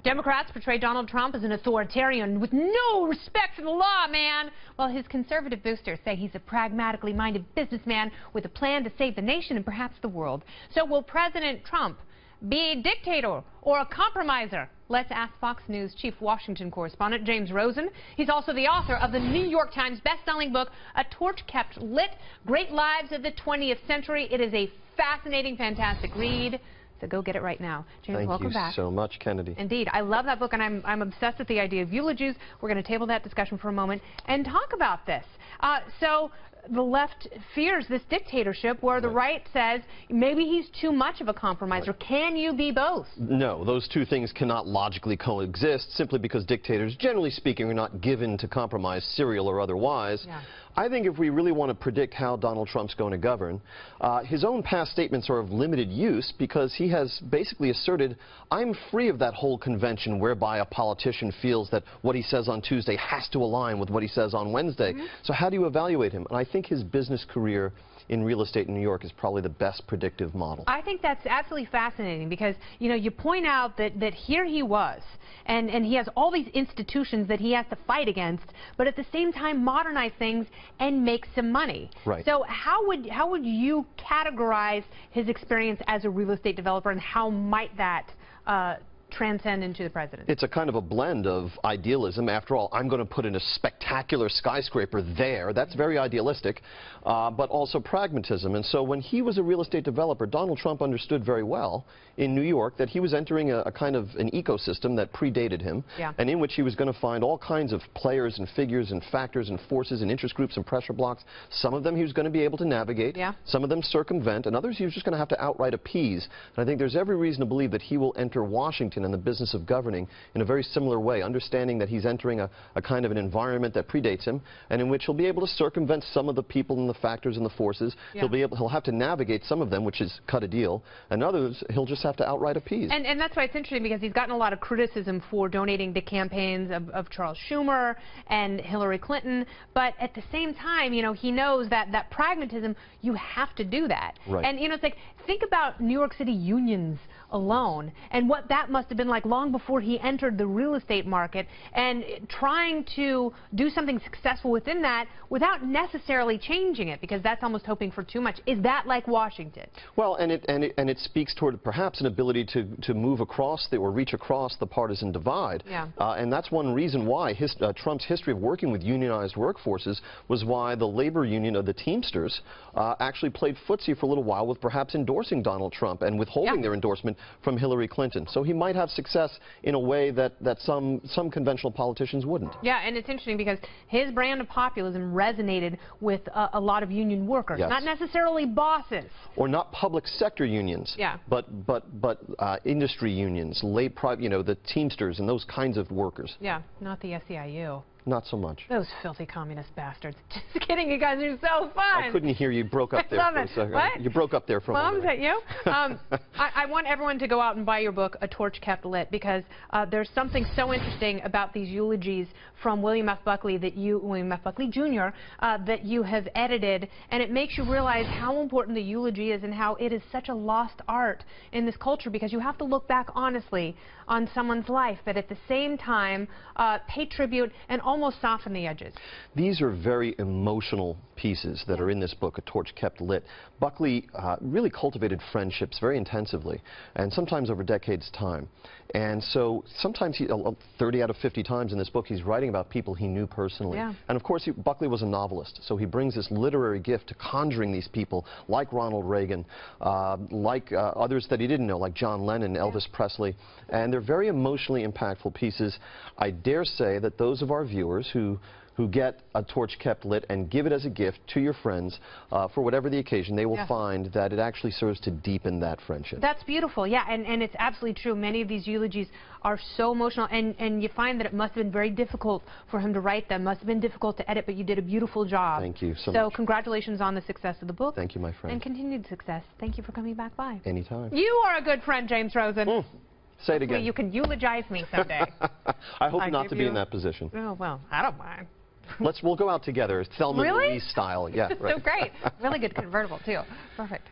Democrats portray Donald Trump as an authoritarian with no respect for the law, man. While his conservative boosters say he's a pragmatically minded businessman with a plan to save the nation and perhaps the world. So will President Trump be a dictator or a compromiser? Let's ask Fox News chief Washington correspondent James Rosen. He's also the author of the New York Times best-selling book, A Torch Kept Lit, Great Lives of the 20th Century. It is a fascinating, fantastic read. So go get it right now. James, welcome back. Thank you so much, Kennedy. Indeed. I love that book, and I'm obsessed with the idea of eulogies. We're going to table that discussion for a moment and talk about this. So the left fears this dictatorship where the right says maybe he's too much of a compromiser. Can you be both? No, those two things cannot logically coexist simply because dictators, generally speaking, are not given to compromise, serial or otherwise. Yeah. I think if we really want to predict how Donald Trump's going to govern, his own past statements are of limited use because he has basically asserted, I'm free of that whole convention whereby a politician feels that what he says on Tuesday has to align with what he says on Wednesday. So how do you evaluate him? And I think his business career in real estate in New York is probably the best predictive model. I think that's absolutely fascinating because, you know, you point out that here he was, and he has all these institutions that he has to fight against, but at the same time modernize things and make some money. Right. So how would you categorize his experience as a real estate developer, and how might that transcend into the presidency? It's a kind of a blend of idealism. After all, I'm going to put in a spectacular skyscraper there. That's very idealistic, but also pragmatism. And so when he was a real estate developer, Donald Trump understood very well in New York that he was entering a kind of an ecosystem that predated him, and in which he was going to find all kinds of players and figures and factors and forces and interest groups and pressure blocks. Some of them he was going to be able to navigate, some of them circumvent, and others he was just going to have to outright appease. And I think there's every reason to believe that he will enter Washington and the business of governing in a very similar way, understanding that he's entering a kind of an environment that predates him, and in which he'll be able to circumvent some of the people and the factors and the forces. He'll have to navigate some of them, which is cut a deal, and others he'll just have to outright appease. And that's why it's interesting, because he's gotten a lot of criticism for donating to campaigns of Charles Schumer and Hillary Clinton, but at the same time, you know, he knows that pragmatism, you have to do that. And, you know, it's like, think about New York City unions alone and what that must have been like long before he entered the real estate market, and trying to do something successful within that without necessarily changing it, because that's almost hoping for too much. Is that like Washington? Well, and it speaks toward perhaps an ability to move across or reach across the partisan divide. And that's one reason why Trump's history of working with unionized workforces was why the labor union of the Teamsters actually played footsie for a little while with perhaps endorsing Donald Trump and withholding their endorsement from Hillary Clinton. So he might have success in a way that some conventional politicians wouldn't. Yeah, and it's interesting because his brand of populism resonated with a lot of union workers, not necessarily bosses. Or not public sector unions, but industry unions, you know, the Teamsters and those kinds of workers. Yeah, not the SEIU. Not so much. Those filthy communist bastards. Just kidding, you guys are so fun. I couldn't hear you. Broke up there for a second. What? You broke up there for a moment. Is that you? I want everyone to go out and buy your book, A Torch Kept Lit, because there's something so interesting about these eulogies from William F. Buckley Jr. That you have edited, and it makes you realize how important the eulogy is and how it is such a lost art in this culture, because you have to look back honestly on someone's life, but at the same time pay tribute and almost soften the edges. These are very emotional pieces that are in this book, A Torch Kept Lit. Buckley really cultivated friendships very intensively, and sometimes over decades' time. And so sometimes, 30 out of 50 times in this book, he's writing about people he knew personally. And of course, Buckley was a novelist, so he brings this literary gift to conjuring these people, like Ronald Reagan, like others that he didn't know, like John Lennon, Elvis Presley. And they're very emotionally impactful pieces. I dare say that those of our viewers who get A Torch Kept Lit and give it as a gift to your friends for whatever the occasion, they will find that it actually serves to deepen that friendship. That's beautiful, yeah, and it's absolutely true. Many of these eulogies are so emotional, and you find that it must have been very difficult for him to write them, must have been difficult to edit, but you did a beautiful job. Thank you so much. So congratulations on the success of the book. Thank you, my friend. And continued success. Thank you for coming back by. Anytime. You are a good friend, James Rosen. Say it again. You can eulogize me someday. I hope not to be in that position. Oh, well, I don't mind. We'll go out together, Thelma and Louise style. Yeah, right. So great. Really good convertible, too. Perfect.